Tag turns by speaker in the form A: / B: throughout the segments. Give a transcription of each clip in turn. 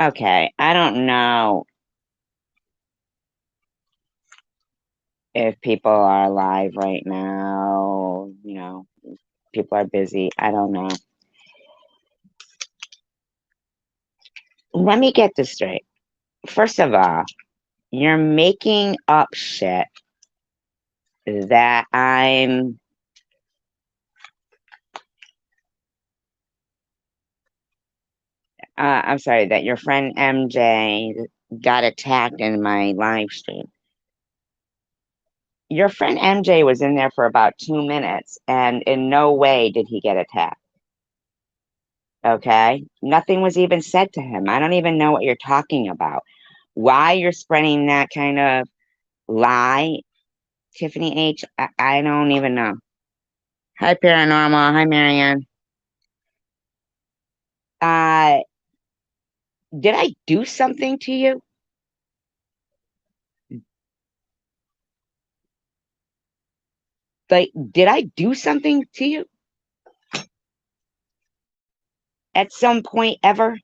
A: Okay, I don't know if people are alive right now. People are busy. I don't know. Let me get this straight. First of all, you're making up shit that I'm sorry, that your friend MJ got attacked in my live stream. Your friend MJ was in there for about 2 minutes, and in no way did he get attacked. Okay? Nothing was even said to him. I don't even know what you're talking about. Why you're spreading that kind of lie, Tiffany H? I don't even know. Hi, Paranormal. Hi, Marianne. Uh, did I do something to you? Like, did I do something to you at some point ever?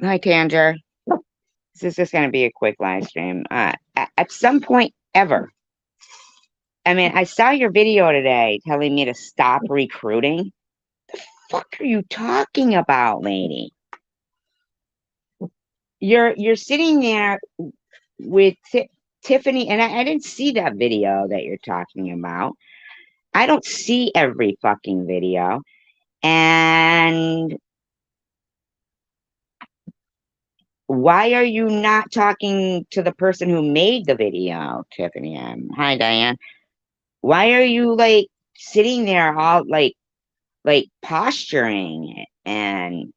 A: Hi, Tanger. This is just going to be a quick live stream. At some point ever. I mean, I saw your video today telling me to stop recruiting. Fuck are you talking about, lady? You're sitting there with Tiffany, and I didn't see that video that you're talking about. I don't see every fucking video. And why are you not talking to the person who made the video, Tiffany? Hi, Diane. Why are you like sitting there all like posturing and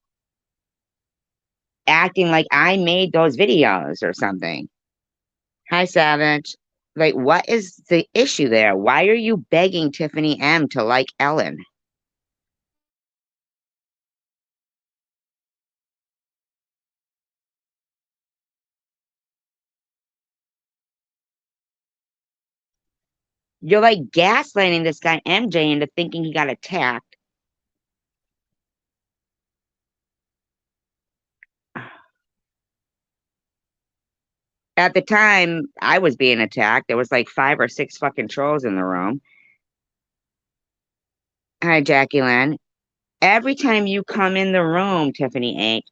A: acting like I made those videos or something? Hi, Savage. Like, what is the issue there? Why are you begging Tiffany M to like Ellen? You're like gaslighting this guy MJ into thinking he got attacked. At the time I was being attacked, there was like 5 or 6 fucking trolls in the room. Hi, Jackie Lynn. Every time you come in the room, Tiffany H,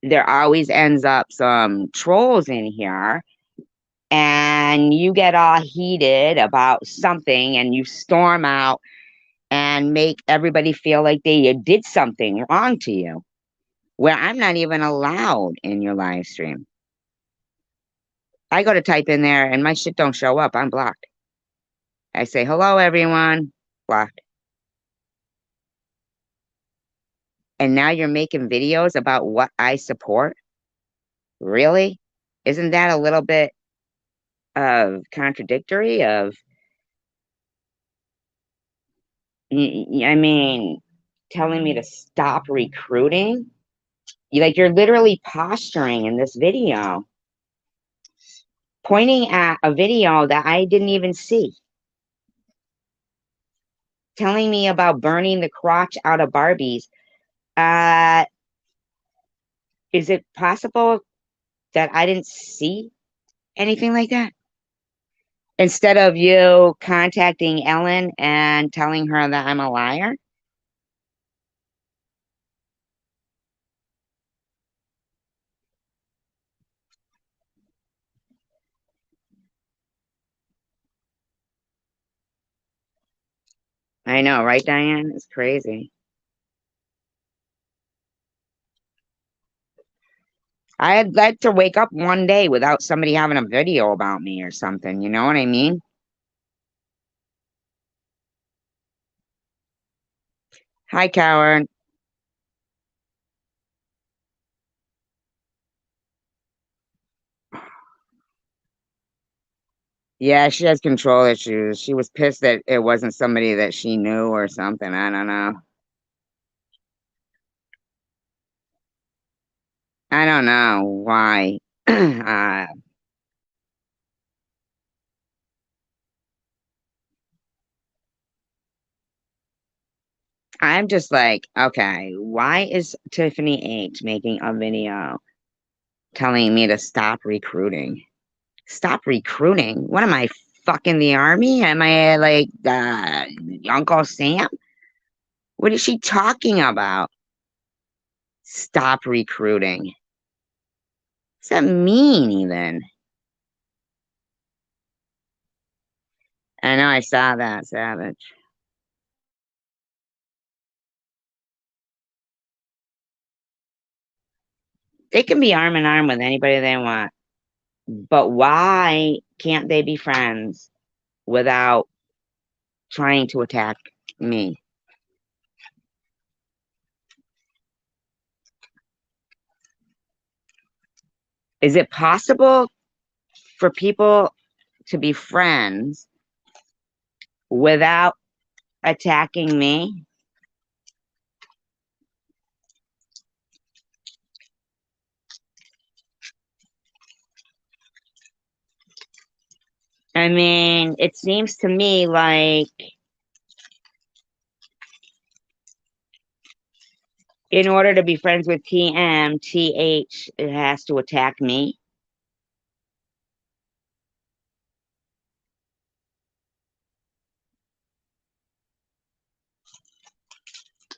A: there always ends up some trolls in here, and you get all heated about something and you storm out and make everybody feel like they did something wrong to you, where I'm not even allowed in your live stream. I go to type in there and my shit don't show up. I'm blocked. I say, hello, everyone. Blocked. And now you're making videos about what I support? Really? Isn't that a little bit of contradictory of, I mean, telling me to stop recruiting? You're literally posturing in this video, pointing at a video that I didn't even see, telling me about burning the crotch out of Barbies. Uh, is it possible that I didn't see anything like that? Instead of you contacting Ellen and telling her that I'm a liar? I know, right, Diane? It's crazy. I'd like to wake up one day without somebody having a video about me or something. You know what I mean? Hi, coward. Yeah, she has control issues. She was pissed that it wasn't somebody that she knew or something. I don't know. I don't know why. I'm just like, okay, why is Tiffany H making a video telling me to stop recruiting? Stop recruiting? What am I, fucking the army? Am I like Uncle Sam? What is she talking about? Stop recruiting. What's that mean even? I know I saw that, Savage. They can be arm in arm with anybody they want, but why can't they be friends without trying to attack me? Is it possible for people to be friends without attacking me? I mean, it seems to me like in order to be friends with TM, TH it has to attack me.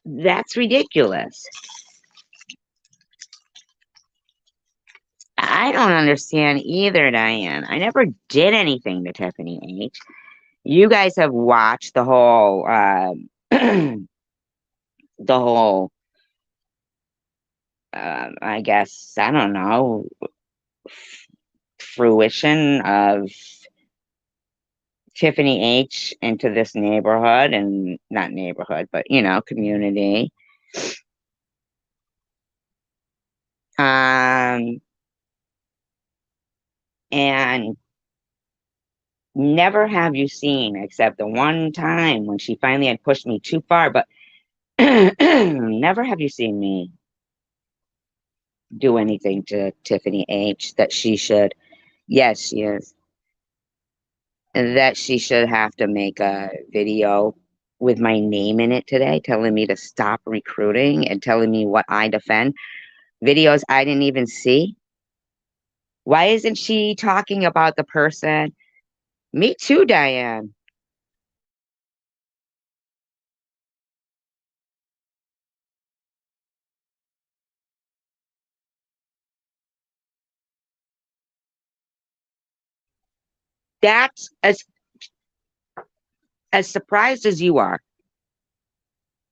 A: That's ridiculous. I don't understand either, Diane. I never did anything to Tiffany H. You guys have watched the whole, the whole, I guess, I don't know, fruition of Tiffany H into this neighborhood and not neighborhood, but community. Um, and never have you seen, except the one time when she finally had pushed me too far, but never have you seen me do anything to Tiffany H that she should, yes, she is, that she should have to make a video with my name in it today, telling me to stop recruiting and telling me what I defend. Videos I didn't even see. Why isn't she talking about the person? Me too, Diane. That's as surprised as you are.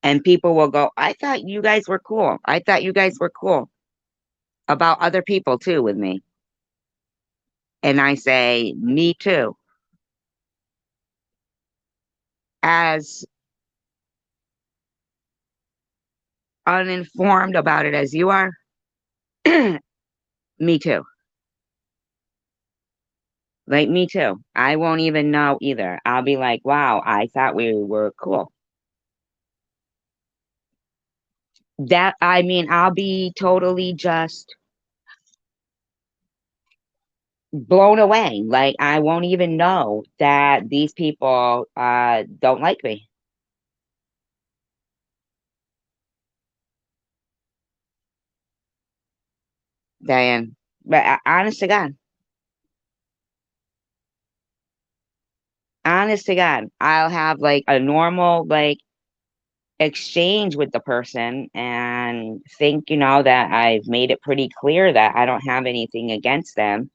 A: And people will go, I thought you guys were cool. I thought you guys were cool about other people too with me. And I say, me too. As uninformed about it as you are, me too. Like, me too. I won't even know either. I'll be like, wow, I thought we were cool. I mean, I'll be totally just blown away. Like, I won't even know that these people don't like me. Diane. But honest to God, honest to God, I'll have like a normal like exchange with the person and think, that I've made it pretty clear that I don't have anything against them.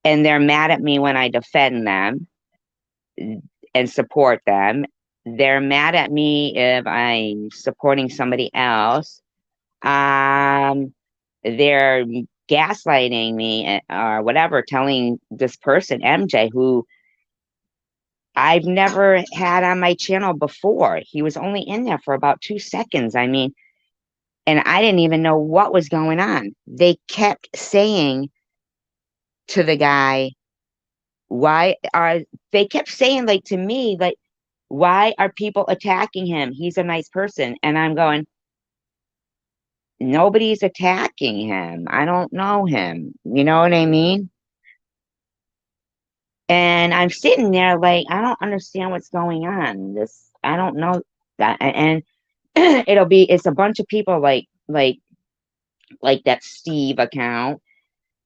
A: And they're mad at me when I defend them and support them. They're mad at me if I'm supporting somebody else. Um, they're gaslighting me or whatever, telling this person, MJ, who I've never had on my channel before. He was only in there for about 2 seconds. I mean, and I didn't even know what was going on. They kept saying to the guy, why are they kept saying like to me, like, why are people attacking him? He's a nice person. And I'm going, nobody's attacking him. I don't know him. You know what I mean? And I'm sitting there like, I don't understand what's going on. I don't know that. And it's a bunch of people like that Steve account,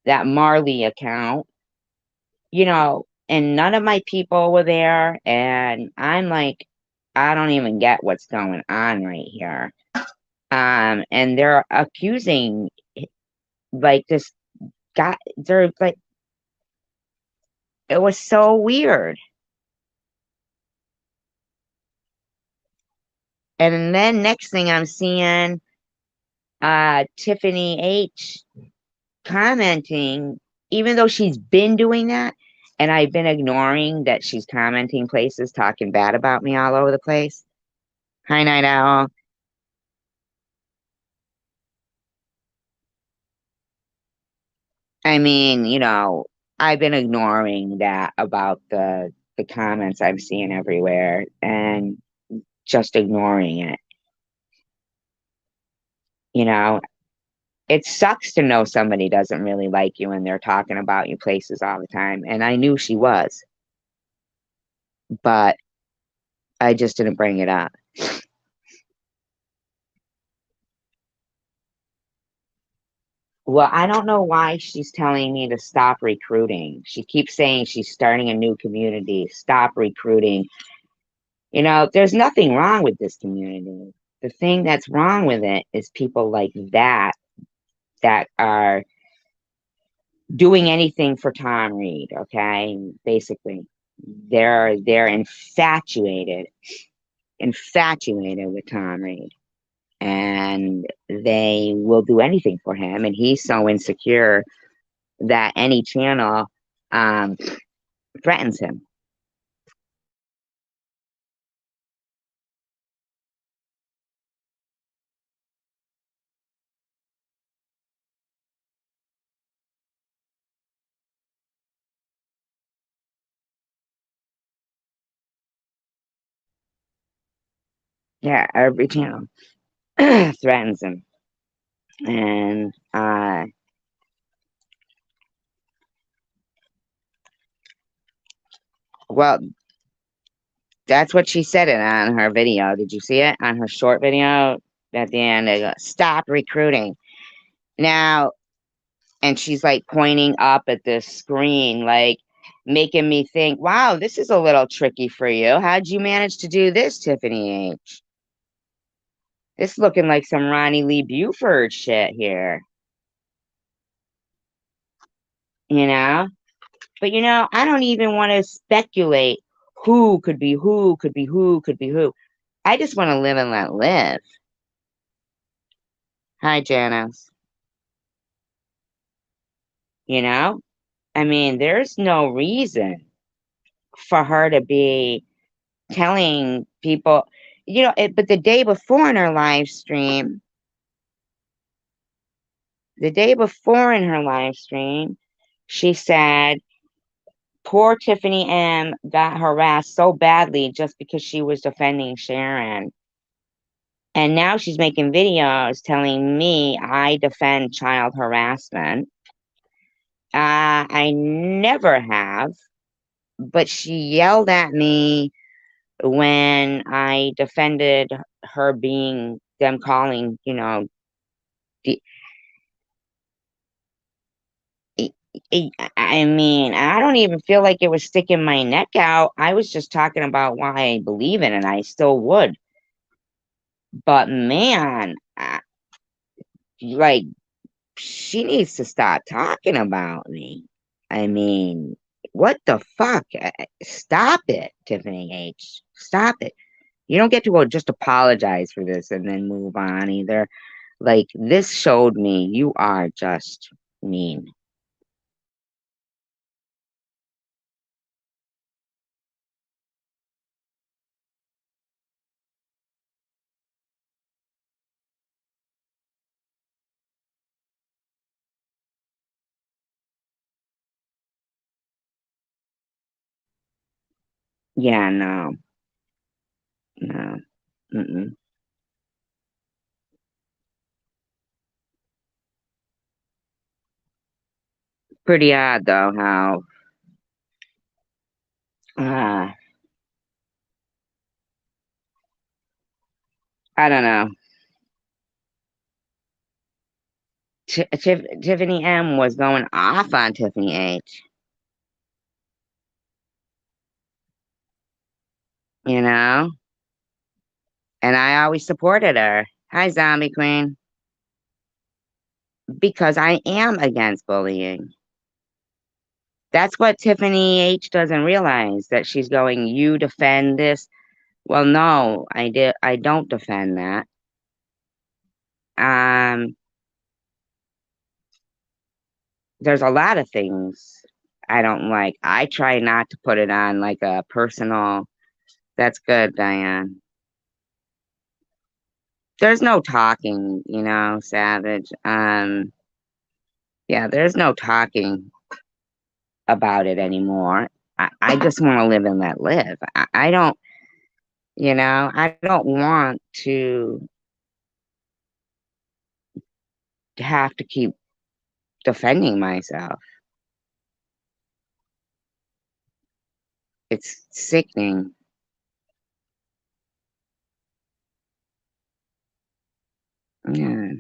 A: that Marley account, and none of my people were there. And I'm like, I don't even get what's going on right here. And they're accusing like this guy. They're like, it was so weird. And then next thing I'm seeing, Tiffany H commenting, even though she's been doing that, and I've been ignoring that she's commenting places talking bad about me all over the place. Hi, Night Owl. I mean, I've been ignoring that about the comments I'm seeing everywhere and just ignoring it. You know, it sucks to know somebody doesn't really like you and they're talking about you places all the time. And I knew she was, but I just didn't bring it up. Well, I don't know why she's telling me to stop recruiting. She keeps saying she's starting a new community, stop recruiting. There's nothing wrong with this community. The thing that's wrong with it is people like that are doing anything for Tom Reed, okay? Basically, they're infatuated with Tom Reed, and they will do anything for him. And he's so insecure that any channel um, threatens him. Yeah, every channel threatens him. And well, that's what she said it on her video. Did you see it on her short video? At the end, they go, stop recruiting. Now, and she's like pointing up at this screen, like making me think, wow, this is a little tricky for you. How'd you manage to do this, Tiffany H? It's looking like some Ronnie Lee Buford shit here, you know? But I don't even want to speculate who could be who, could be who, could be who. I just want to live and let live. Hi, Janice. You know? I mean, there's no reason for her to be telling people, but the day before in her live stream, she said, poor Tiffany M got harassed so badly just because she was defending Sharon. And now she's making videos telling me I defend child harassment. I never have, but she yelled at me when I defended her being them calling, the, I mean, I don't even feel like it was sticking my neck out. I was just talking about why I believe in it, and I still would. But man, like, she needs to stop talking about me. I mean, what the fuck? Stop it, Tiffany H. Stop it. You don't get to go just apologize for this and then move on either. Like, this showed me you are just mean. Yeah, no, no. Mm-mm. Pretty odd, though, how uh, I don't know. Tiffany M was going off on Tiffany H, you know, and I always supported her. Hi, Zombie Queen, because I am against bullying. That's what Tiffany H doesn't realize, that she's going, you defend this. Well, no, I don't defend that. Um, there's a lot of things I don't like. I try not to put it on like a personal. That's good, Diane. There's no talking, Savage. Yeah, there's no talking about it anymore. I just want to live and let live. I don't, I don't want to have to keep defending myself. It's sickening. Yeah,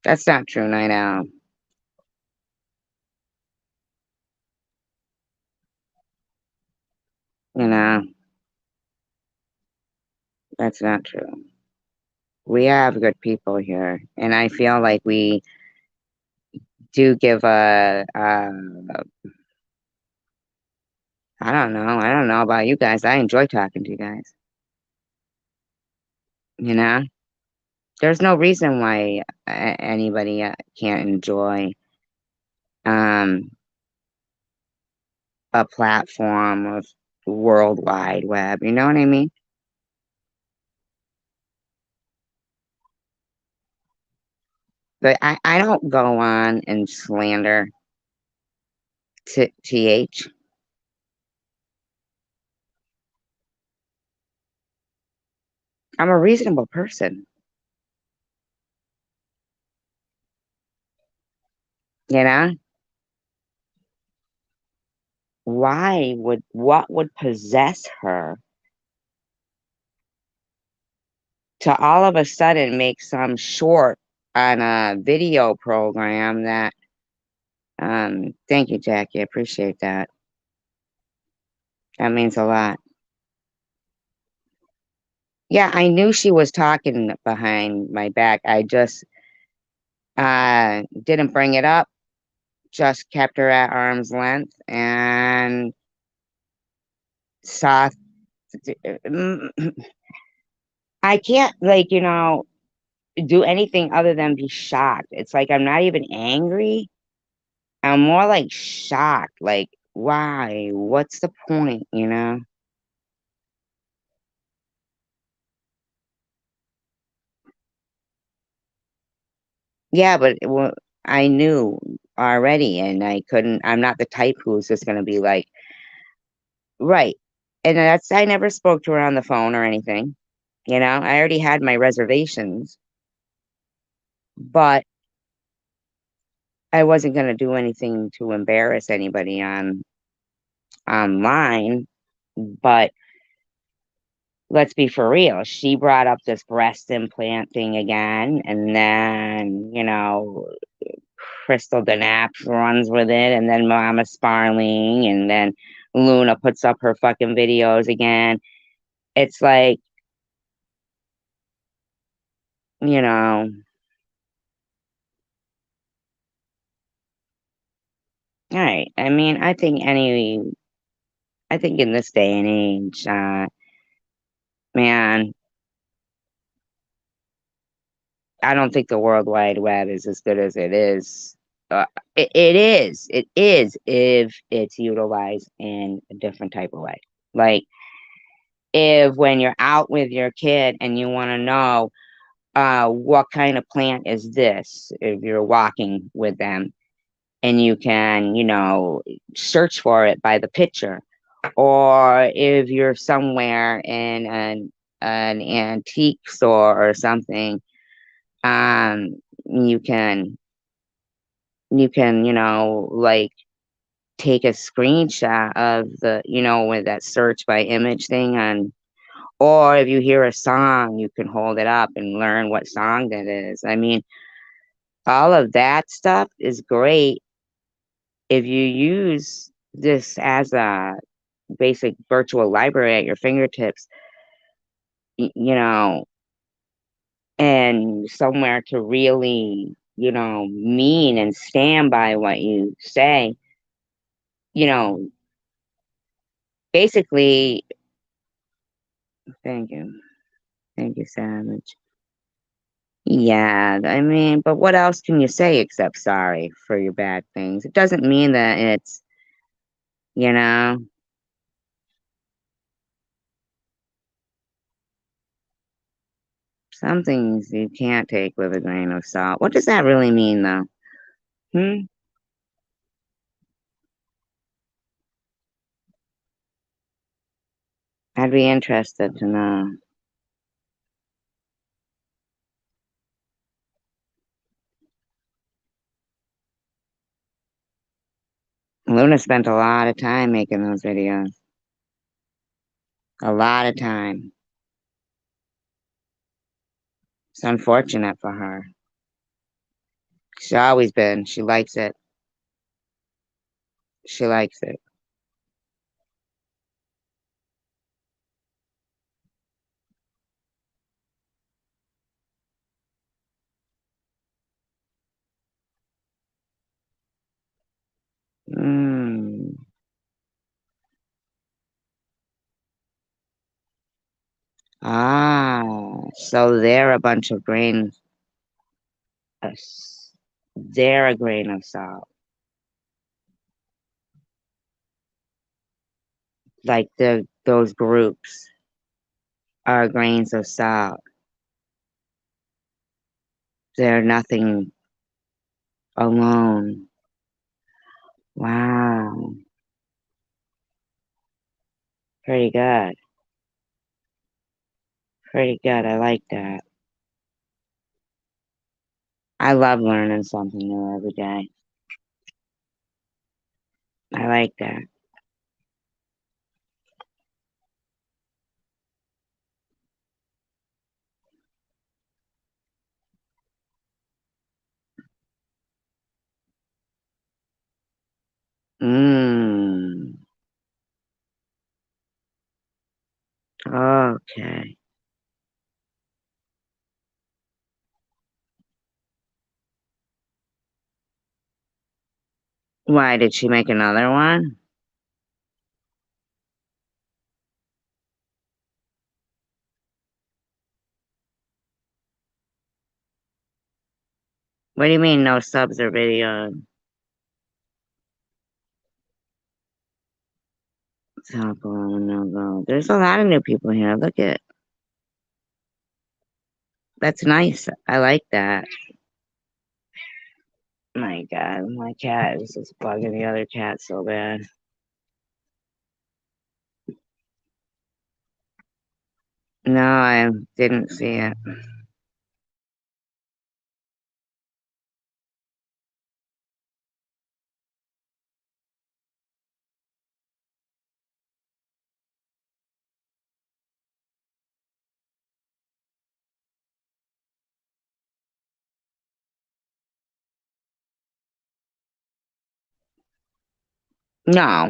A: that's not true, Night Owl. You know, that's not true. We have good people here, and I feel like we do give I don't know. I don't know about you guys. I enjoy talking to you guys. You know, there's no reason why anybody can't enjoy um a platform of World Wide Web. You know what I mean? But I don't go on and slander TH. I'm a reasonable person. You know, what would possess her to all of a sudden make some short on a video program that thank you, Jackie. I appreciate that. That means a lot. Yeah, I knew she was talking behind my back. I just didn't bring it up, just kept her at arm's length and saw I can't like, do anything other than be shocked. It's like I'm not even angry. I'm more like shocked. Like, why? What's the point? Yeah, but I knew already, and I couldn't. I'm not the type who's just gonna be like, right. And I never spoke to her on the phone or anything. I already had my reservations, but I wasn't gonna do anything to embarrass anybody online. But let's be for real. She brought up this breast implant thing again, and then, Crystal Danaps runs with it, and then Mama Sparling, and then Luna puts up her fucking videos again. It's like, you know, all right. I mean, I think in this day and age, man, I don't think the World Wide Web is as good as it is. It is if it's utilized in a different type of way. Like if when you're out with your kid and you want to know what kind of plant is this, if you're walking with them and you can, search for it by the picture, or if you're somewhere in an antique store or something, um, you can, like take a screenshot of with that search by image thing on, or if you hear a song, you can hold it up and learn what song that is. I mean, all of that stuff is great if you use this as a basic virtual library at your fingertips, you know, and somewhere to really, mean and stand by what you say, you know, basically, thank you. Thank you, Savage. Yeah, I mean, but what else can you say except sorry for your bad things? It doesn't mean that it's, you know, some things you can't take with a grain of salt. What does that really mean, though? Hmm? I'd be interested to know. Luna spent a lot of time making those videos. A lot of time. It's unfortunate for her. She's always been. She likes it. She likes it. Mm. Ah, so they're a bunch of grains. of s- They're a grain of salt. Like those groups are grains of salt. They're nothing alone. Wow. Pretty good. Pretty good. I like that. I love learning something new every day. I like that. Mm. Okay. Why did she make another one? What do you mean no subs or video? Top no go. There's a lot of new people here. Look at that's nice. I like that. My God, my cat is just bugging the other cat so bad. No, I didn't see it. No,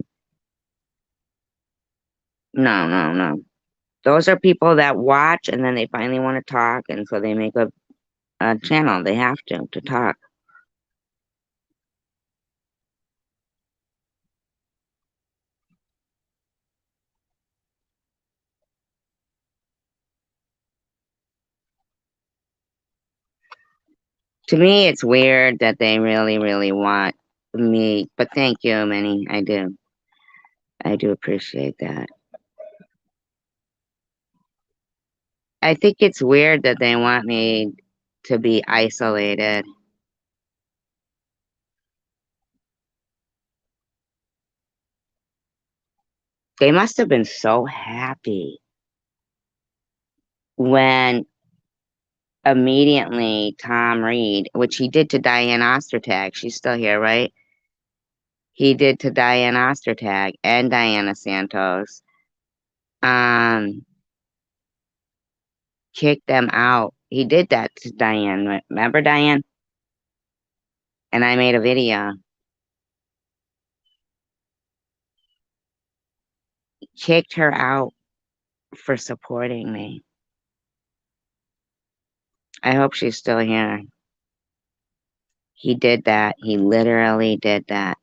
A: no, no, no. Those are people that watch and then they finally want to talk, and so they make a channel. They have to talk. To me, it's weird that they really, really want me, but thank you, Minnie. I do. I do appreciate that. I think it's weird that they want me to be isolated. They must have been so happy when immediately Tom Reed, which he did to Diane Ostertag, she's still here, right? he did to Diane Ostertag and Diana Santos. Um, Kicked them out. He did that to Diane. Remember Diane? And I made a video. Kicked her out for supporting me. I hope she's still here. He did that. He literally did that.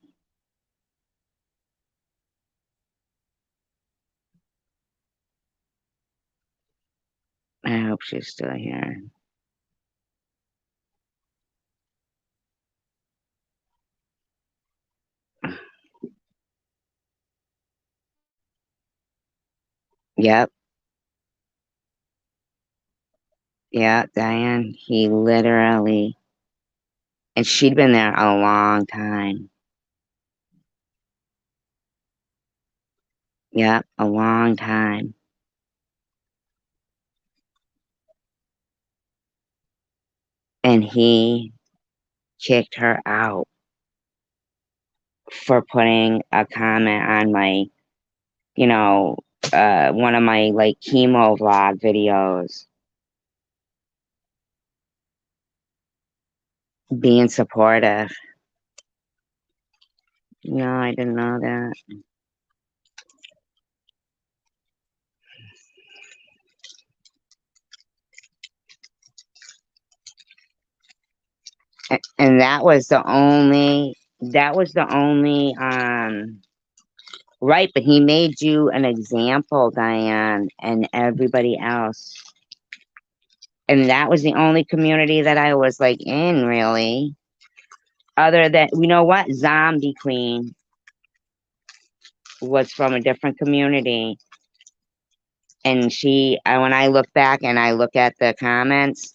A: I hope she's still here. Yep. Yeah, Diane. He literally, and she'd been there a long time. Yep, a long time. And he kicked her out for putting a comment on my, you know, one of my like chemo vlog videos, being supportive. No, I didn't know that. And that was the only right, but he made you an example, Diane, and everybody else. And that was the only community that I was like in, really. Other than, you know what? Zombie Queen was from a different community. And when I look back and I look at the comments,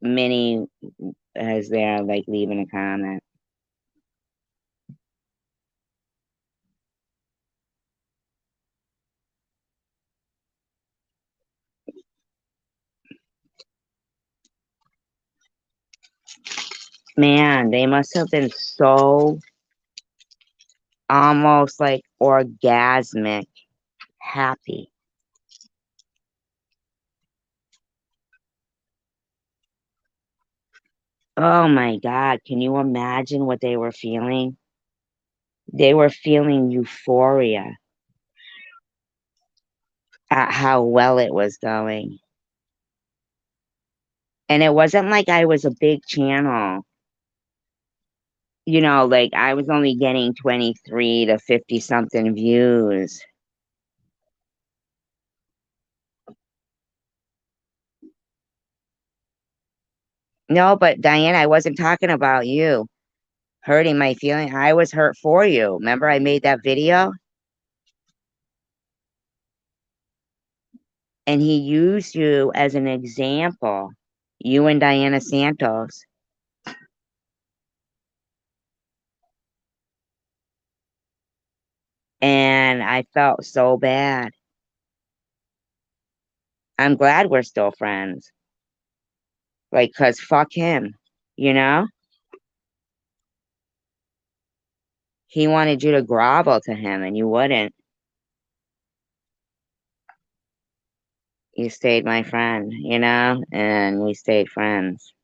A: Minnie is there, like, leaving a comment. Man, they must have been so almost like orgasmic happy. Oh my God, can you imagine what they were feeling? They were feeling euphoria at how well it was going. And it wasn't like I was a big channel. You know, like I was only getting 23 to 50 something views. No, but Diane, I wasn't talking about you hurting my feeling. I was hurt for you. Remember I made that video? And he used you as an example, you and Diana Santos. And I felt so bad. I'm glad we're still friends. Like, cause fuck him, you know? He wanted you to grovel to him and you wouldn't. You stayed my friend, you know? And we stayed friends.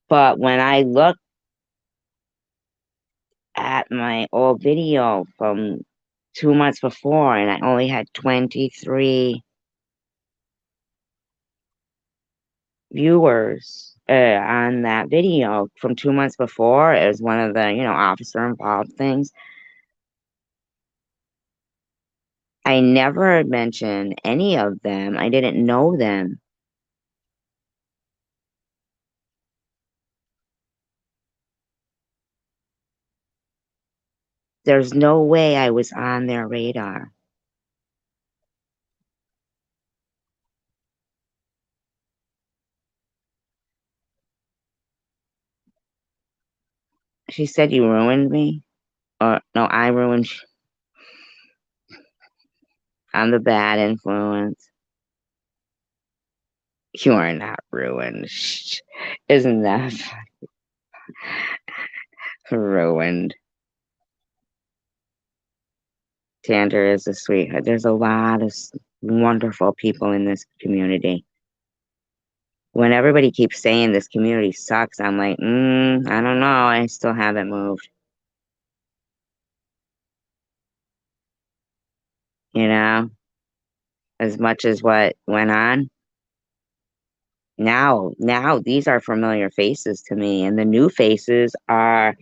A: But when I look at my old video from 2 months before and I only had 23 viewers on that video from 2 months before, it was one of the, officer involved things. I never mentioned any of them. I didn't know them. There's no way I was on their radar. She said you ruined me. Or no, I ruined. I'm the bad influence. You are not ruined. Isn't that ruined? Tander is a sweetheart. There's a lot of wonderful people in this community. When everybody keeps saying this community sucks, I'm like, I don't know. I still haven't moved. You know, as much as what went on. Now these are familiar faces to me, and the new faces are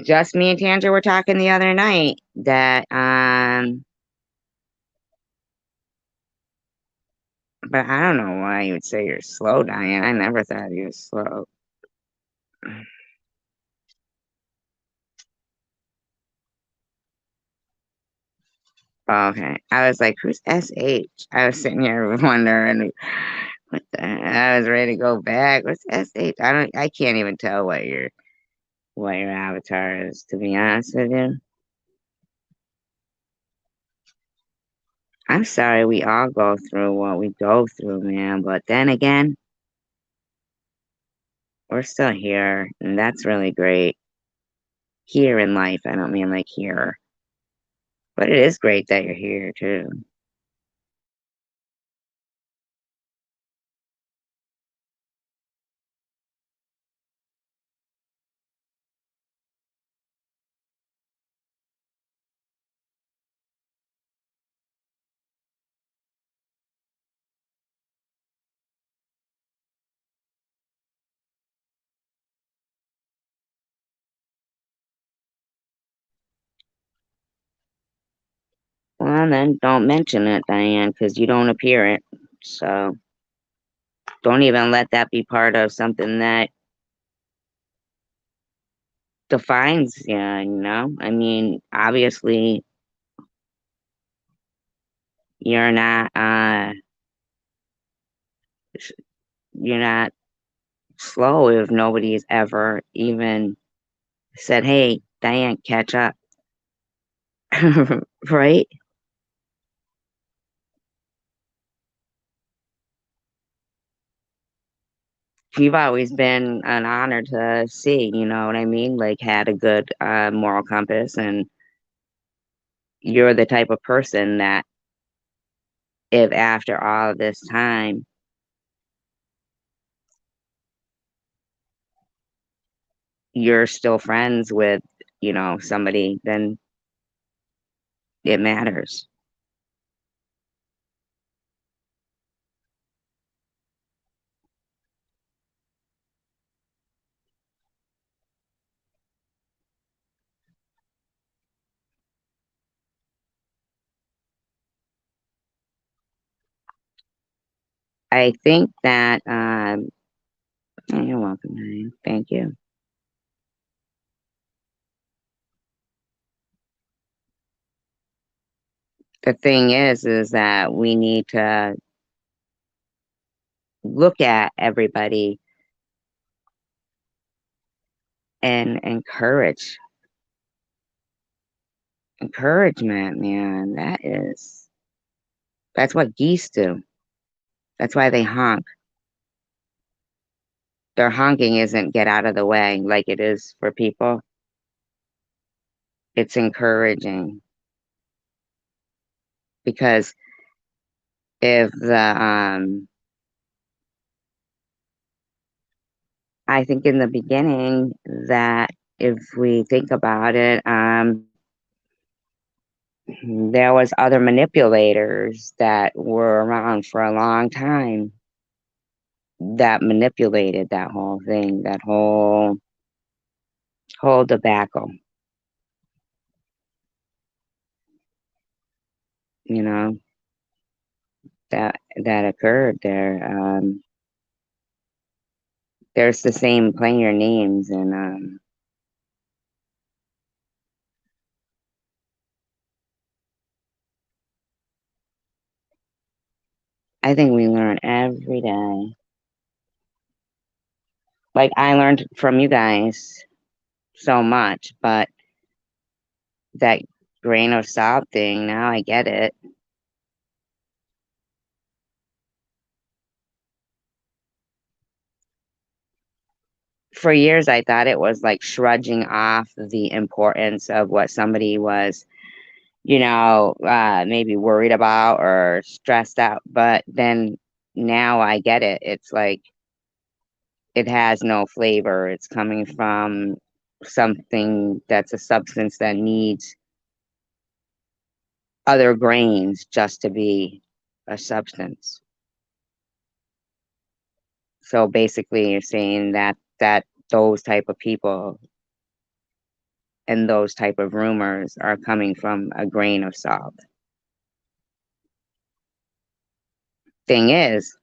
A: just me and Tanger were talking the other night that but I don't know why you would say you're slow, Diane. I never thought you were slow. Okay. I was like, who's SH? I was sitting here wondering what the I was ready to go back. What's SH? I can't even tell what your avatar is, to be honest with you. I'm sorry we all go through what we go through, man, but then again, we're still here, and that's really great. Here in life, I don't mean like here. But it is great that you're here too. Well, then don't mention it, Diane, because you don't appear it. So don't even let that be part of something that defines you, you know? I mean, obviously, you're not, you're not slow if nobody's ever even said, hey, Diane, catch up. Right? You've always been an honor to see, you know what I mean? Like, had a good moral compass, and you're the type of person that if after all of this time you're still friends with, somebody, then it matters. I think that, you're welcome, honey. Thank you. The thing is that we need to look at everybody and encouragement, man. That's what geese do. That's why they honk. Their honking isn't get out of the way like it is for people. It's encouraging because if I think in the beginning that if we think about it, there was other manipulators that were around for a long time that manipulated that whole thing, that whole debacle, you know, that occurred there. There's the same player names, and I think we learn every day. Like I learned from you guys so much, but that grain of salt thing, now I get it. For years, I thought it was like shrugging off the importance of what somebody was, maybe worried about or stressed out. But then now I get it. It's like it has no flavor. It's coming from something that's a substance that needs other grains just to be a substance. So basically, you're saying that those type of people and those type of rumors are coming from a grain of salt. Thing is,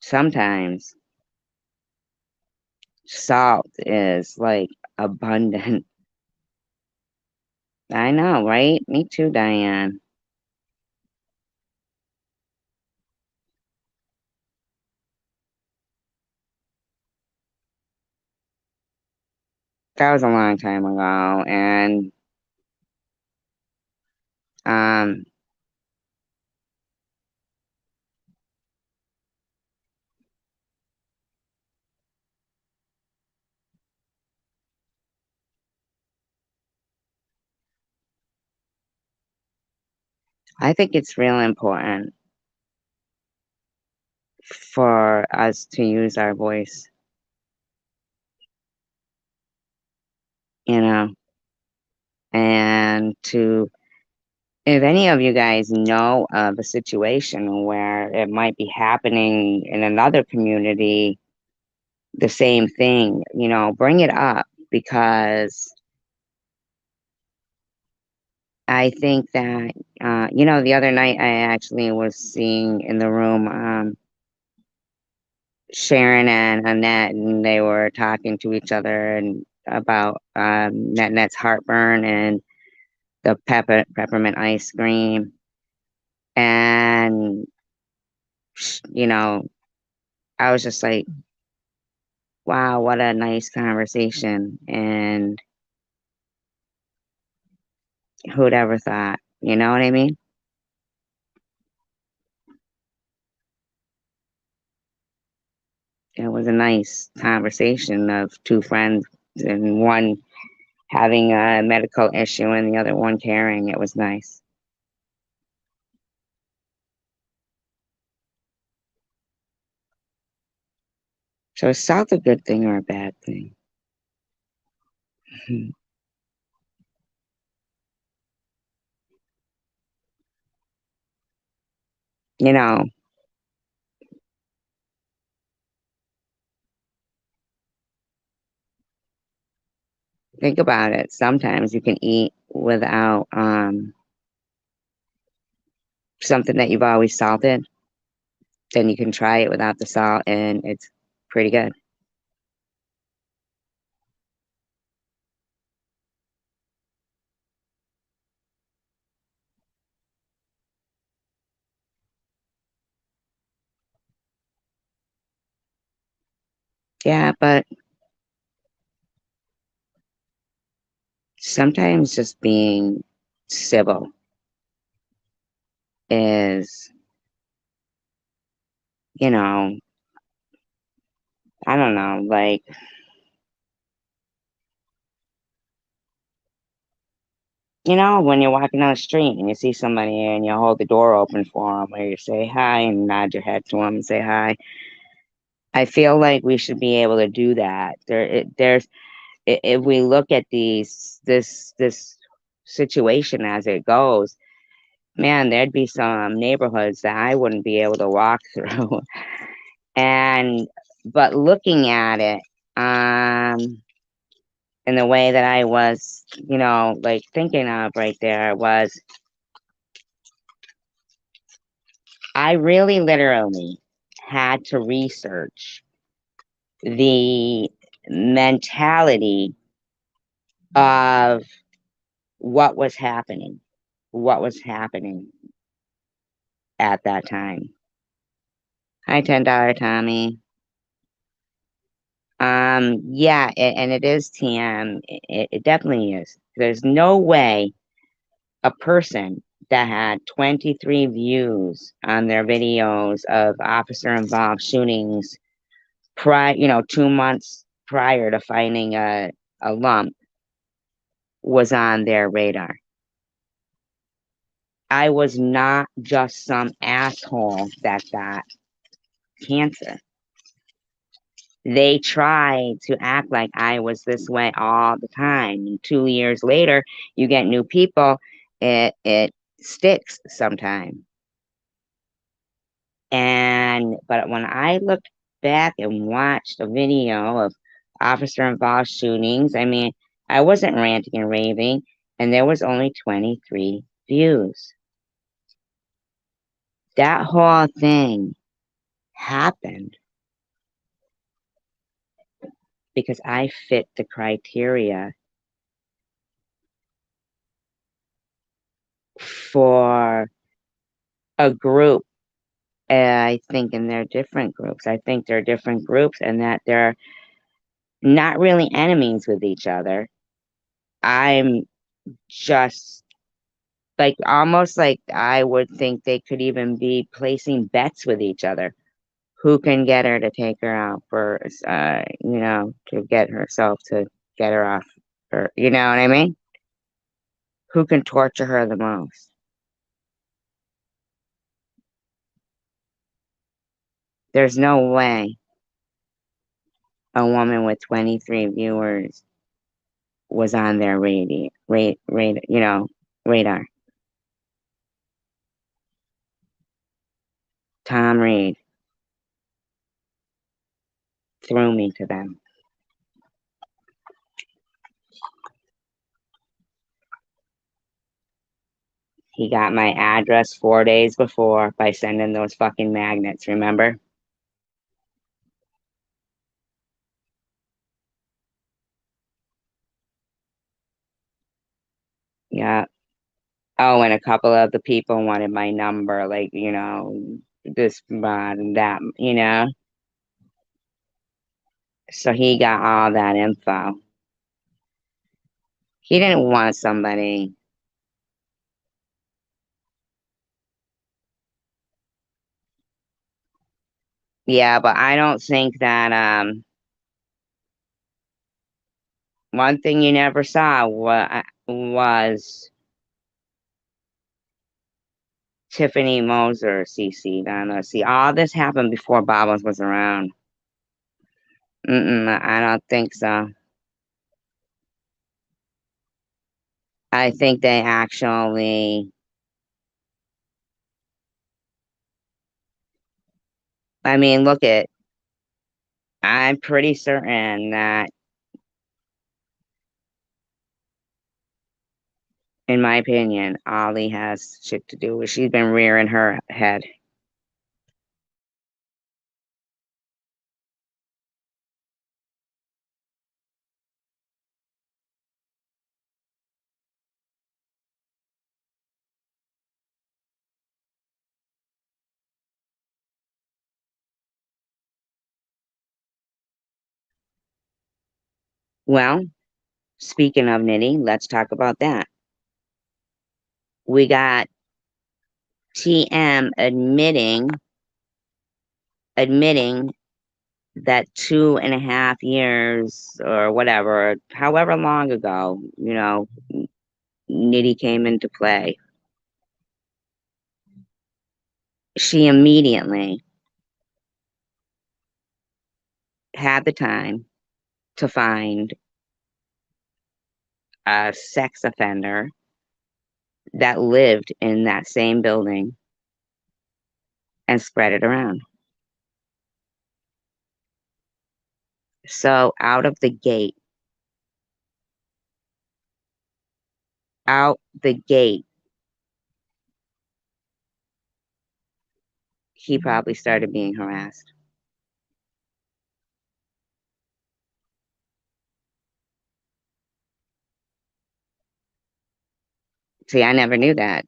A: sometimes salt is like abundant. I know, right? Me too, Diane. That was a long time ago, and um, I think it's real important for us to use our voice, you know, and to, if any of you guys know of a situation where it might be happening in another community, the same thing, bring it up because I think that, the other night I actually was seeing in the room Sharon and Annette, and they were talking to each other and about Net's heartburn and the peppermint ice cream. And, you know, I was just like, wow, what a nice conversation. And who'd ever thought, you know what I mean? It was a nice conversation of two friends and one having a medical issue and the other one caring. It was nice. So is salt a good thing or a bad thing? You know, think about it. Sometimes you can eat without something that you've always salted. Then you can try it without the salt and it's pretty good. Yeah, but sometimes just being civil is, you know, I don't know, like, when you're walking down the street and you see somebody and you hold the door open for them or you say hi and nod your head to them and say hi. I feel like we should be able to do that. If we look at this situation as it goes, man, there'd be some neighborhoods that I wouldn't be able to walk through. And but looking at it, in the way that I was, like thinking of right there was I really literally had to research the mentality of what was happening, what was happening at that time. Hi, $10 Tommy. Yeah, and it is TM. It definitely is. There's no way a person that had 23 views on their videos of officer involved shootings 2 months prior to finding a lump was on their radar. I was not just some asshole that got cancer. They tried to act like I was this way all the time. And 2 years later, you get new people. It sticks sometimes. But when I looked back and watched a video of officer involved shootings, I mean, I wasn't ranting and raving, and there was only 23 views. That whole thing happened because I fit the criteria for a group. I think, and they're different groups. I think they're different groups and that they're not really enemies with each other. I'm just like almost like I would think they could even be placing bets with each other. Who can get her to take her out first? To get herself to get her off her. You know what I mean? Who can torture her the most? There's no way a woman with 23 viewers was on their radar. Tom Reed threw me to them. He got my address 4 days before by sending those fucking magnets, remember? Yeah. Oh, and a couple of the people wanted my number, like, this and that. So he got all that info. He didn't want somebody. Yeah, but I don't think that one thing you never saw was Tiffany Moser CC'd on us. See, all this happened before Bobbins was around. I don't think so. I think they actually, I mean, I'm pretty certain that, in my opinion, Ollie has shit to do with. She's been rearing her head. Well, speaking of Nitty, let's talk about that. We got TM admitting that 2.5 years or whatever, however long ago, Nitty came into play. She immediately had the time to find a sex offender that lived in that same building and spread it around. So out the gate, he probably started being harassed. See, I never knew that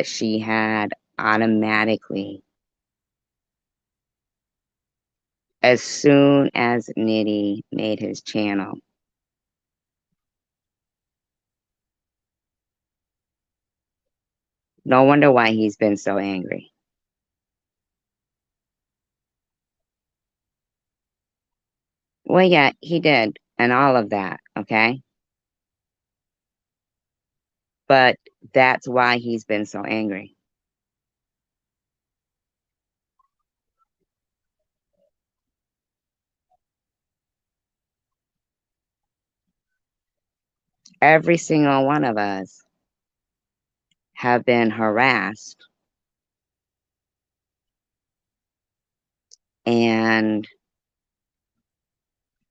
A: she had automatically, as soon as Nitty made his channel, no wonder why he's been so angry. Well, yeah, he did, and all of that, okay? But that's why he's been so angry. Every single one of us have been harassed, and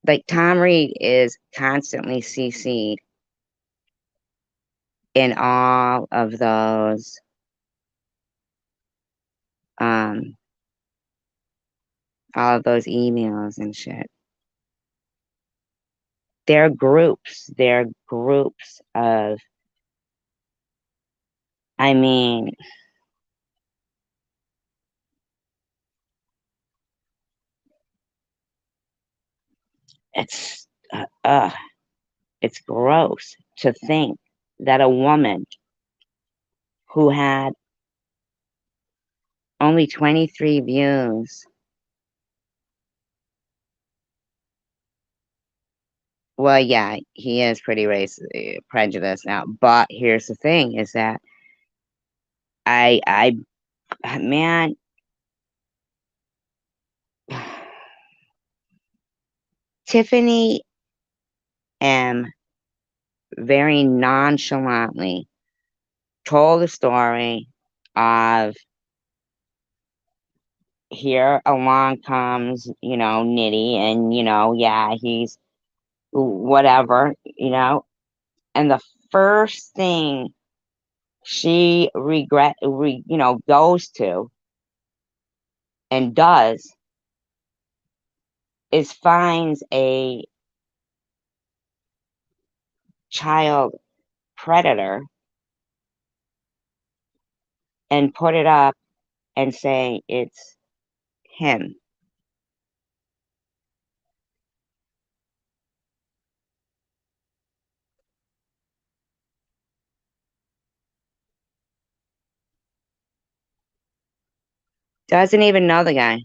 A: like Tom Reed is constantly CC'd in um all of those emails and shit. They're groups of, I mean, it's it's gross to think that a woman who had only 23 views. Well, yeah, he is pretty race prejudiced now. But here's the thing: is that I, man, Tiffany M very nonchalantly told the story of here along comes, Nitty, and yeah, he's whatever, and the first thing she goes to and does is finds a child predator and put it up and say it's him. Doesn't even know the guy.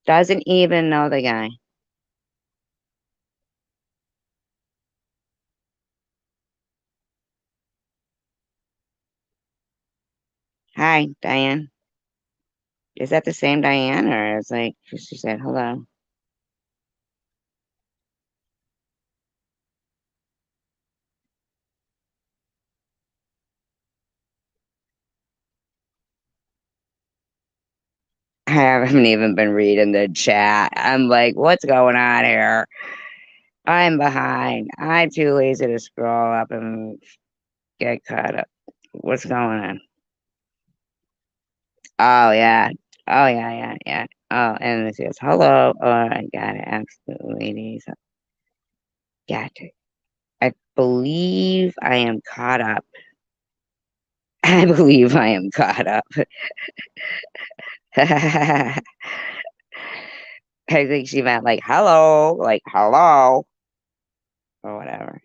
A: Doesn't even know the guy. Hi, Diane. Is that the same Diane, or is like she said hello? I haven't even been reading the chat. I'm like, what's going on here? I'm behind. I'm too lazy to scroll up and get caught up. What's going on? Oh yeah. Oh yeah, yeah, yeah. Oh, and it says hello. Oh, I got it. Absolutely, ladies. Got it. I believe I am caught up. I believe I am caught up. I think she meant like hello, or whatever.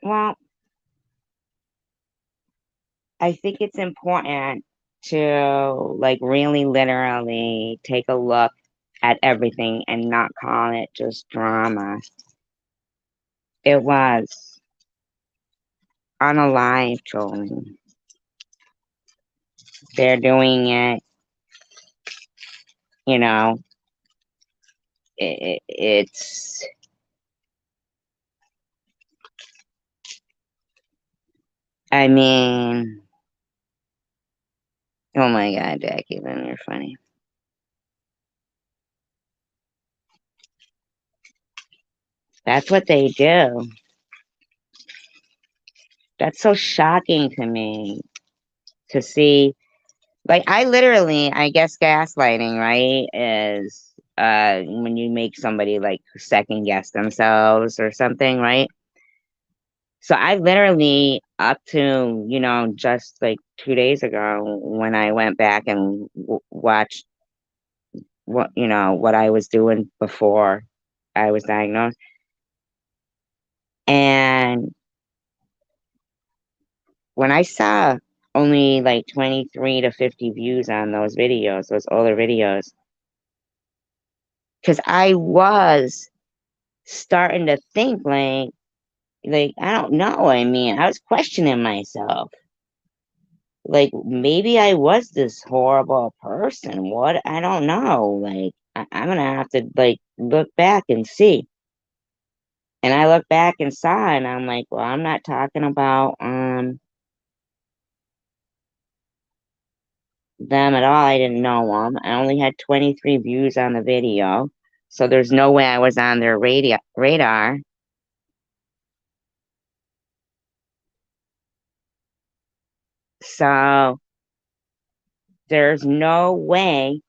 A: Well, I think it's important to like really literally take a look at everything and not call it just drama. It was on a live trolling. They're doing it, you know, it's, I mean, oh my God, Jackie, then you're funny. That's what they do. That's so shocking to me to see. Like, I guess gaslighting, right, is when you make somebody like second guess themselves or something, right? So I literally, up to, just like 2 days ago, when I went back and watched what I was doing before I was diagnosed. And when I saw only like 23 to 50 views on those videos, those older videos, because I was starting to think like I don't know. I mean, I was questioning myself. Like maybe I was this horrible person. What? I don't know. Like I'm gonna have to like look back and see. And I look back and saw, and I'm like, well, I'm not talking about them at all. I didn't know them. I only had 23 views on the video, so there's no way I was on their radar. So there's no way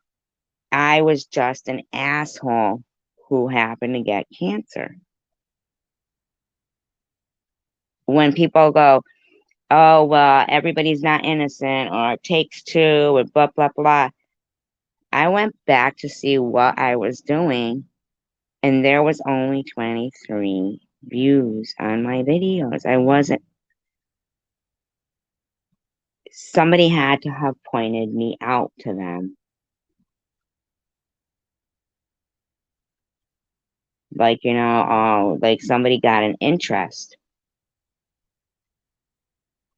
A: I was just an asshole who happened to get cancer. When people go, oh, well, everybody's not innocent, or it takes two, and blah, blah, blah. I went back to see what I was doing, and there was only 23 views on my videos. I wasn't, somebody had to have pointed me out to them. Like, oh, like somebody got an interest.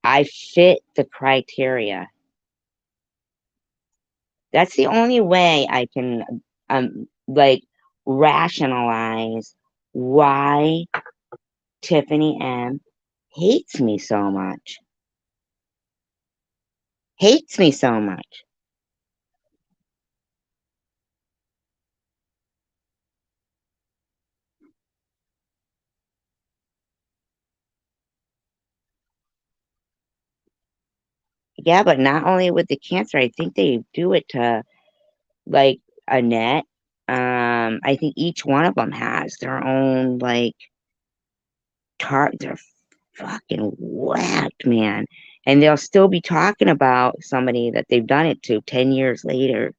A: I fit the criteria. That's the only way I can like rationalize why Tiffany M hates me so much. Hates me so much. Yeah, but not only with the cancer, I think they do it to like Annette. I think each one of them has their own like they're fucking whacked, man. And they'll still be talking about somebody that they've done it to 10 years later.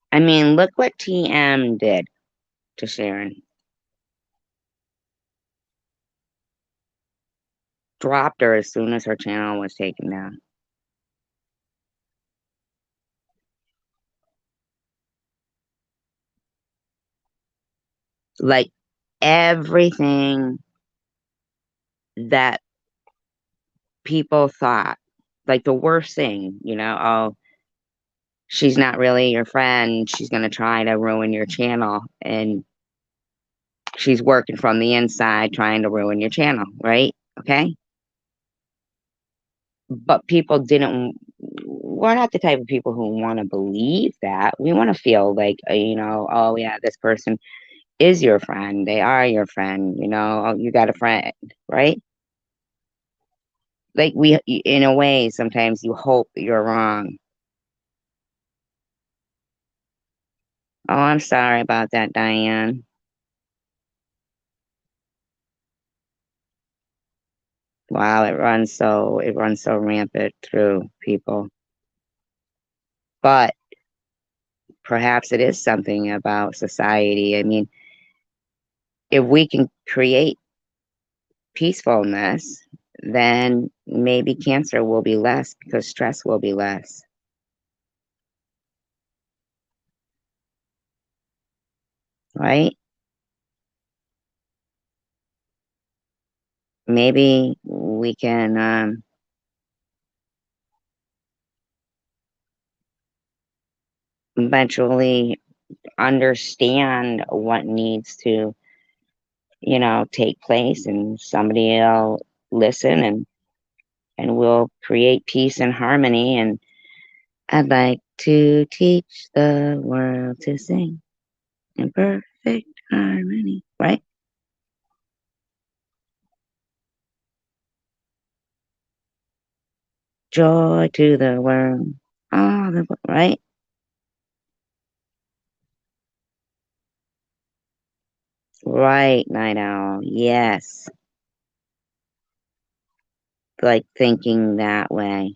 A: I mean, look what TM did to Sharon. Dropped her as soon as her channel was taken down. Like everything that people thought, like the worst thing, oh, she's not really your friend. She's going to try to ruin your channel. And she's working from the inside trying to ruin your channel, right? Okay. But people didn't, we're not the type of people who want to believe that. We want to feel like, oh, yeah, this person is your friend. They are your friend. Oh, you got a friend, right? Like in a way, sometimes you hope you're wrong. Oh, I'm sorry about that, Diane. Wow, it runs so rampant through people. But perhaps it is something about society. I mean, if we can create peacefulness, then maybe cancer will be less because stress will be less, right? Maybe we can eventually understand what needs to, take place, and somebody will listen, and we'll create peace and harmony. And I'd like to teach the world to sing in perfect harmony, right? Joy to the world. Right? Right, Night Owl. Yes. Like thinking that way.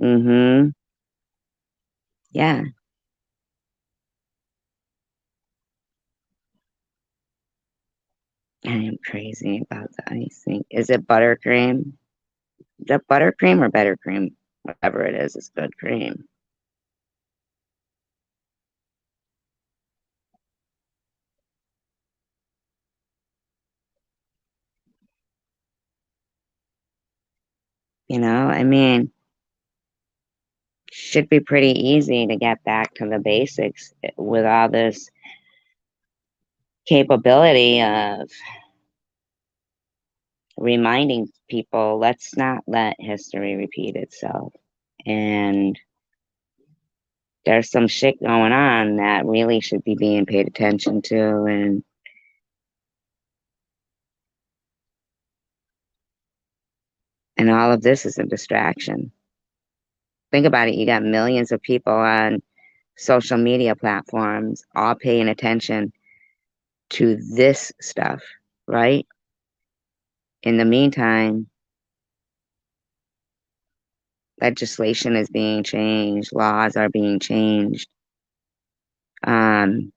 A: Mm-hmm. Yeah. I am crazy about the icing. Is it buttercream? Is that buttercream or better cream? Whatever it is, it's good cream. I mean, should be pretty easy to get back to the basics with all this capability of reminding people, let's not let history repeat itself. And there's some shit going on that really should be being paid attention to. And all of this is a distraction. Think about it. You got millions of people on social media platforms all paying attention to this stuff, right? In the meantime, legislation is being changed, laws are being changed. Um,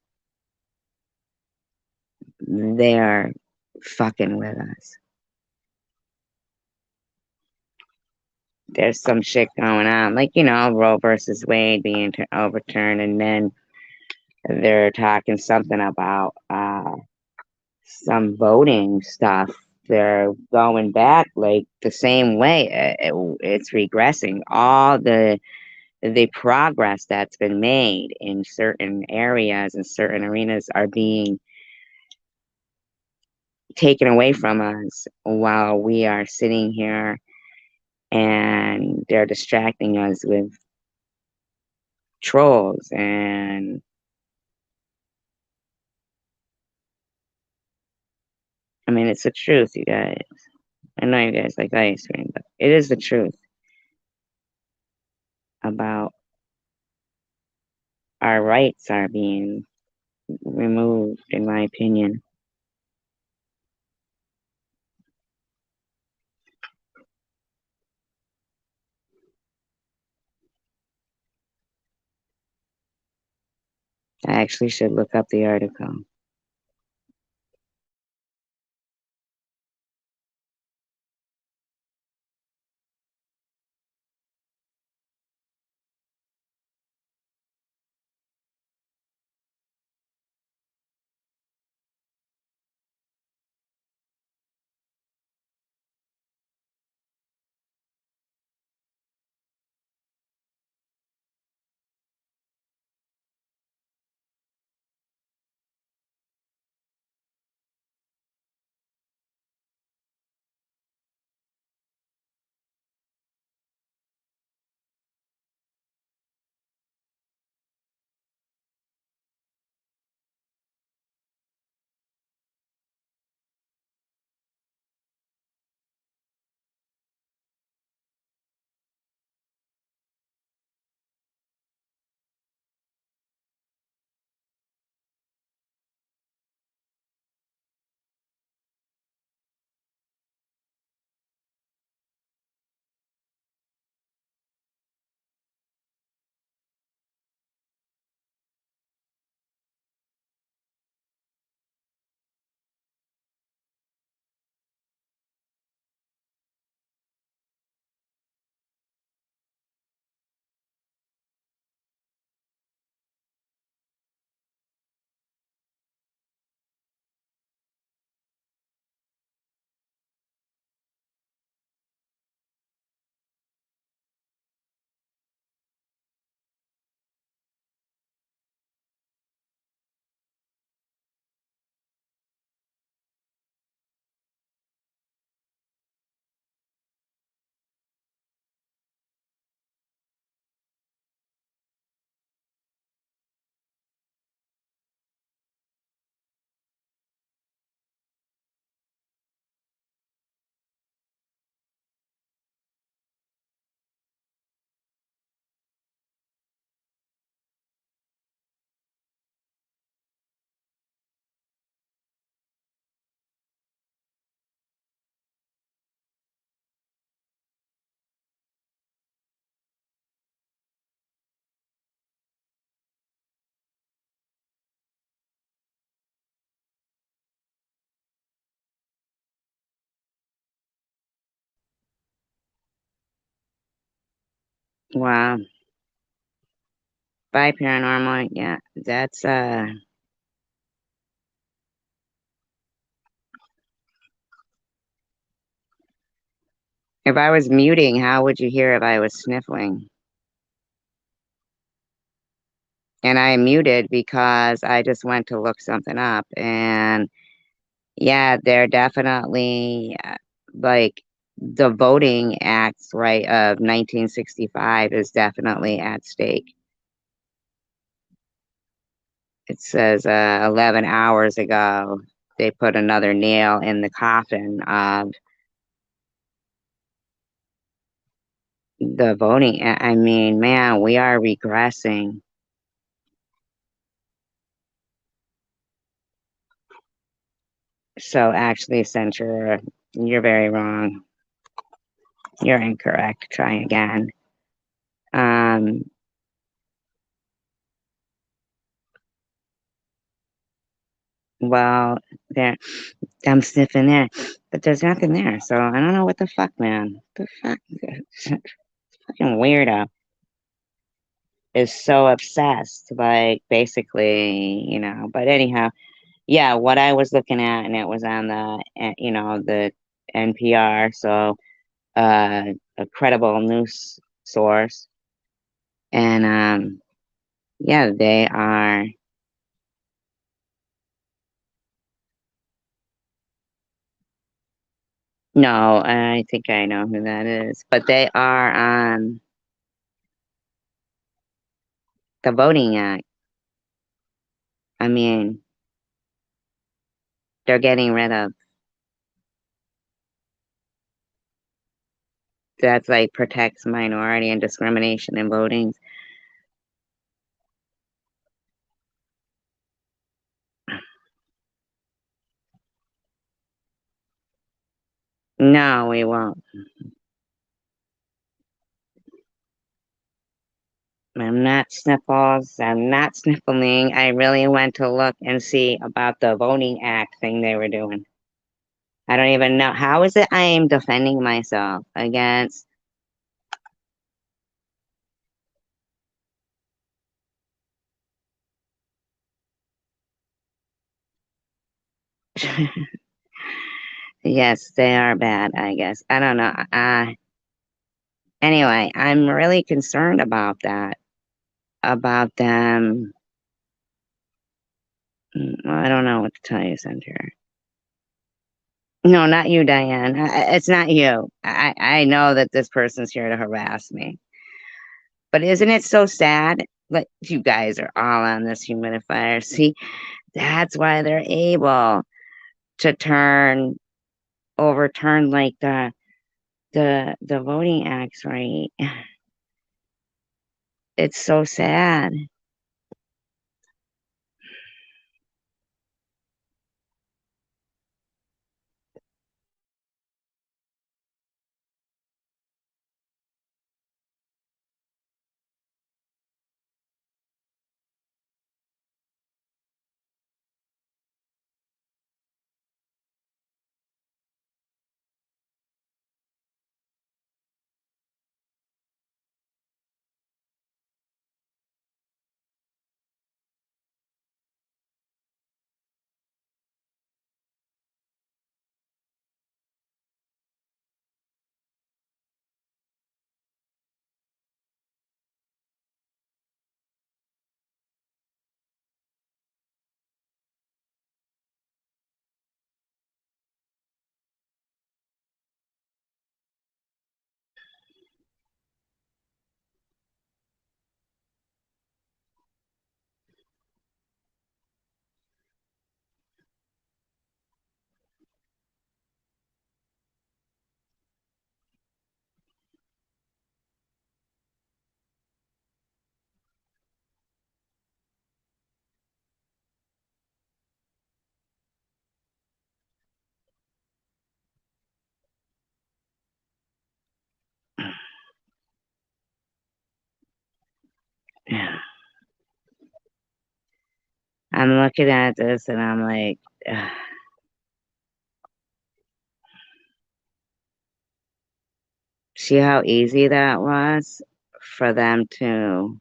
A: they're fucking with us. There's some shit going on, like Roe versus Wade being overturned, and then they're talking something about some voting stuff. They're going back like the same way. It's regressing. All the progress that's been made in certain areas and certain arenas are being taken away from us while we are sitting here and they're distracting us with trolls. And I mean, it's the truth, you guys. I know you guys like ice cream, but it is the truth about our rights are being removed, in my opinion. I actually should look up the article. Wow. By paranormal, yeah, that's if I was muting, how would you hear if I was sniffling? And I muted because I just went to look something up, and yeah, they're definitely like the Voting Acts, right, of 1965 is definitely at stake. It says 11 hours ago, they put another nail in the coffin of the voting. I mean, man, we are regressing. So actually, censure, you're very wrong. You're incorrect. Try again. Um, well, there, I'm sniffing there, but there's nothing there. So I don't know what the fuck, man. The fuck, fucking weirdo is so obsessed. Like basically, But anyhow, yeah, what I was looking at, and it was on the NPR, so a credible news source, and yeah, they are. No, I think I know who that is, but they are on the Voting Act. I mean, they're getting rid of that's like protects minority and discrimination in voting. No, we won't. I'm not sniffles. I'm not sniffling. I really went to look and see about the Voting Act thing they were doing. I don't even know. How is it I am defending myself against? Yes, they are bad, I guess. I don't know. Anyway, I'm really concerned about that, about them. Well, I don't know what to tell you, Center. No, not you, Diane. It's not you. I know that this person's here to harass me. But isn't it so sad? Like you guys are all on this humidifier. See, that's why they're able to overturn like the voting acts, right? It's so sad. I'm looking at this and I'm like, ugh. See how easy that was for them to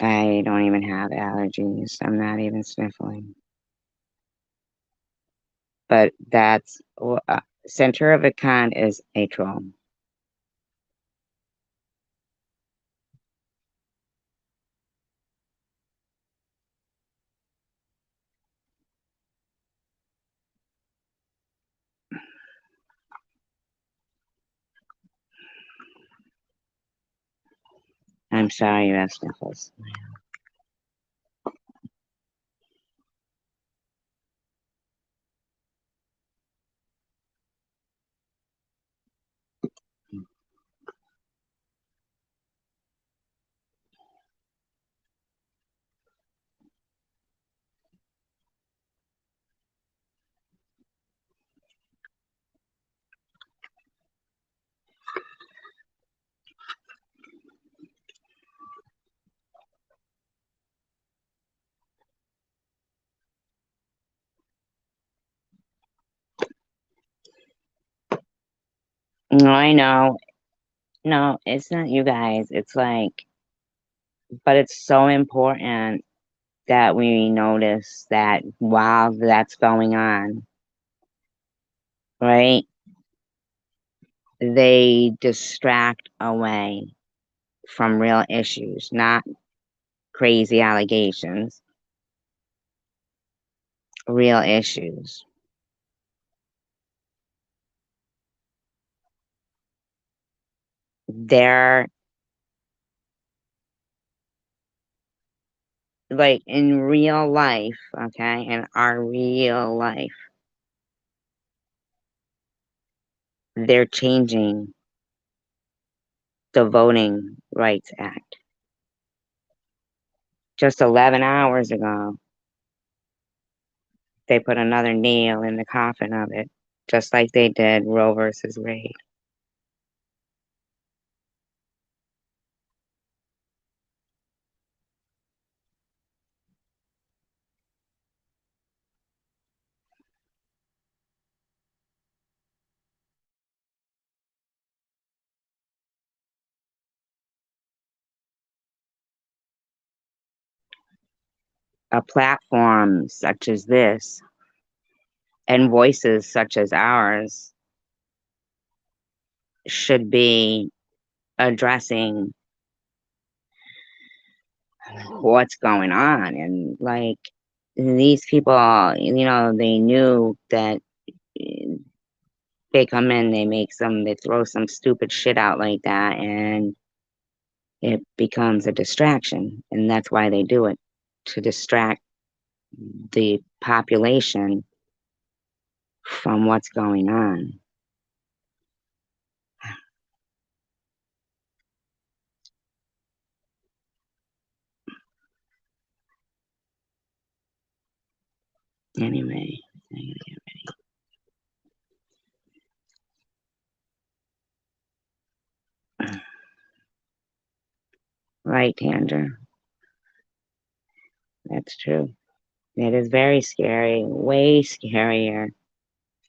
A: I don't even have allergies. I'm not even sniffling. But that's center of a con is a troll. I'm sorry you have sniffles. No, I know. No, it's not you guys. It's like, but it's so important that we notice that while that's going on, right? They distract away from real issues, not crazy allegations, real issues. They're like in real life, okay, in our real life, they're changing the Voting Rights Act. Just 11 hours ago, they put another nail in the coffin of it, just like they did Roe versus Wade. A platform such as this and voices such as ours should be addressing what's going on. And like these people, they knew that they come in, they throw some stupid shit out like that, and it becomes a distraction. And that's why they do it, to distract the population from what's going on. Anyway, right, Tanger, that's true. It is very scary, way scarier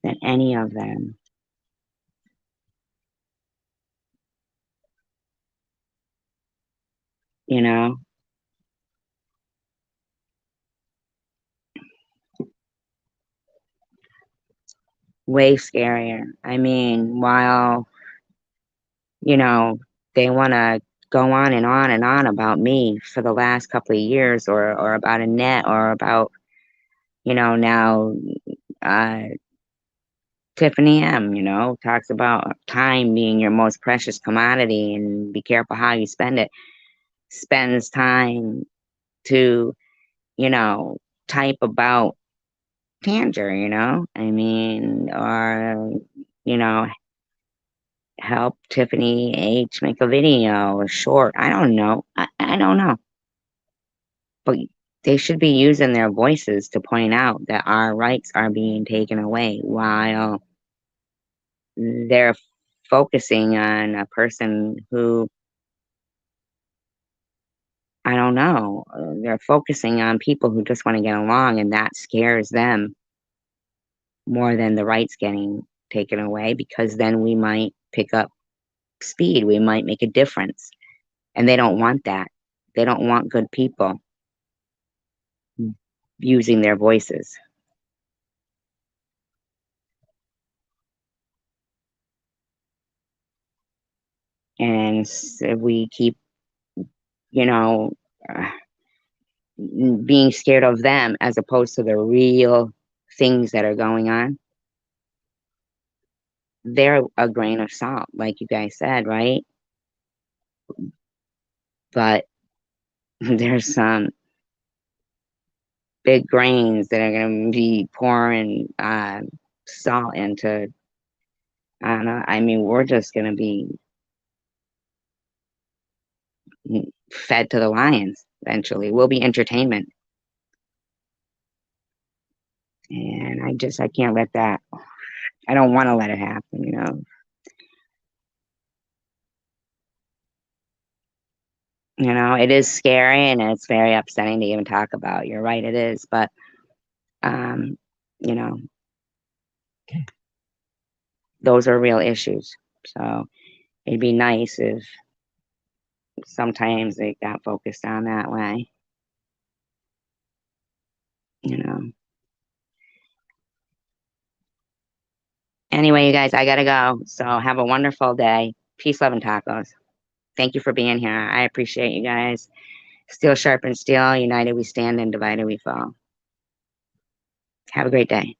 A: than any of them. You know, way scarier. I mean, while, you know, they want to go on and on and on about me for the last couple of years, or about Annette, or about, now uh, Tiffany M, talks about time being your most precious commodity and be careful how you spend it. Spends time to, you know, type about Tanger, I mean, or, you know, help Tiffany H make a video, a short. I don't know. I don't know. But they should be using their voices to point out that our rights are being taken away while they're focusing on a person who, I don't know, they're focusing on people who just want to get along, and that scares them more than the rights getting taken away, because then we might pick up speed, we might make a difference. And they don't want that. They don't want good people using their voices. And if we keep, you know, uh, being scared of them as opposed to the real things that are going on, they're a grain of salt, like you guys said, right? But there's some big grains that are going to be pouring salt into, I don't know. I mean, we're just going to be fed to the lions eventually. We'll be entertainment. And I can't let that, I don't want to let it happen, you know. You know, it is scary and it's very upsetting to even talk about. You're right, it is. But, um, you know, those are real issues. So it'd be nice if sometimes they got focused on that way, you know. Anyway, you guys, I gotta go. So have a wonderful day. Peace, love, and tacos. Thank you for being here. I appreciate you guys. Steel sharpens steel. United we stand and divided we fall. Have a great day.